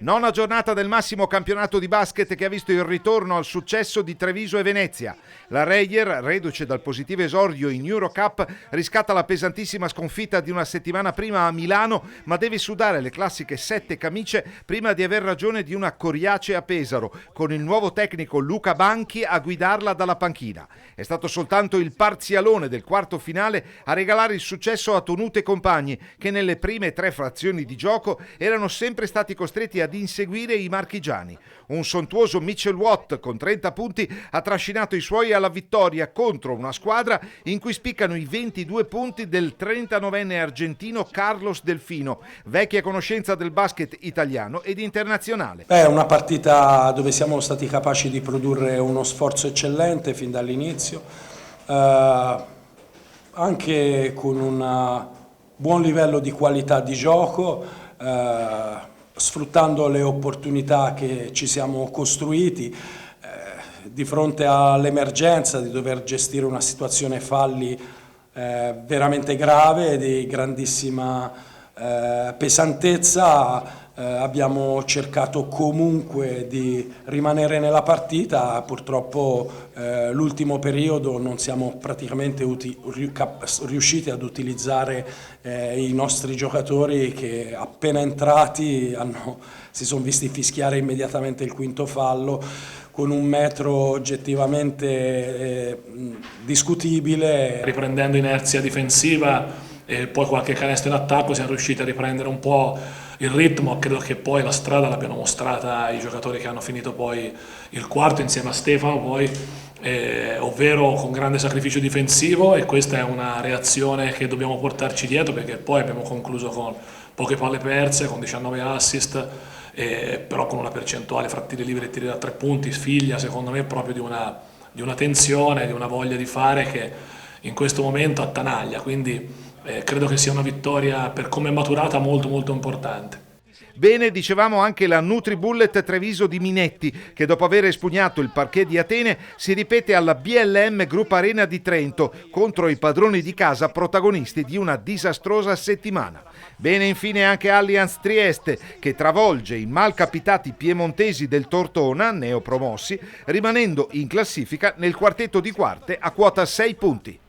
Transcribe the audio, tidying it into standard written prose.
Nona giornata del massimo campionato di basket che ha visto il ritorno al successo di Treviso e Venezia. La Reyer, reduce dal positivo esordio in Eurocup, riscatta la pesantissima sconfitta di una settimana prima a Milano, ma deve sudare le classiche 7 camicie prima di aver ragione di una coriacea a Pesaro, con il nuovo tecnico Luca Banchi a guidarla dalla panchina. È stato soltanto il parzialone del quarto finale a regalare il successo a Tonute e compagni, che nelle prime 3 frazioni di gioco erano sempre stati costretti ad inseguire i marchigiani. Un sontuoso Mitchell Watt con 30 punti ha trascinato i suoi alla vittoria contro una squadra in cui spiccano i 22 punti del 39enne argentino Carlos Delfino, vecchia conoscenza del basket italiano ed internazionale. È una partita dove siamo stati capaci di produrre uno sforzo eccellente fin dall'inizio, anche con un buon livello di qualità di gioco, sfruttando le opportunità che ci siamo costruiti di fronte all'emergenza di dover gestire una situazione falli veramente grave, di grandissima pesantezza. Abbiamo cercato comunque di rimanere nella partita, purtroppo l'ultimo periodo non siamo praticamente riusciti ad utilizzare i nostri giocatori che appena entrati si sono visti fischiare immediatamente il quinto fallo con un metro oggettivamente discutibile. Riprendendo inerzia difensiva e poi qualche canestro in attacco siamo riusciti a riprendere un po' il ritmo. Credo che poi la strada l'abbiano mostrata i giocatori che hanno finito poi il quarto insieme a Stefano poi, ovvero con grande sacrificio difensivo, e questa è una reazione che dobbiamo portarci dietro, perché poi abbiamo concluso con poche palle perse, con 19 assist, però con una percentuale fra tiri liberi e tiri da 3 punti figlia secondo me proprio di una tensione, di una voglia di fare che in questo momento attanaglia, quindi credo che sia una vittoria per come è maturata molto molto importante. Bene, dicevamo anche la NutriBullet Treviso di Minetti, che dopo aver espugnato il parquet di Atene si ripete alla BLM Group Arena di Trento contro i padroni di casa protagonisti di una disastrosa settimana. Bene infine anche Allianz Trieste, che travolge i malcapitati piemontesi del Tortona, neopromossi, rimanendo in classifica nel quartetto di quarte a quota 6 punti.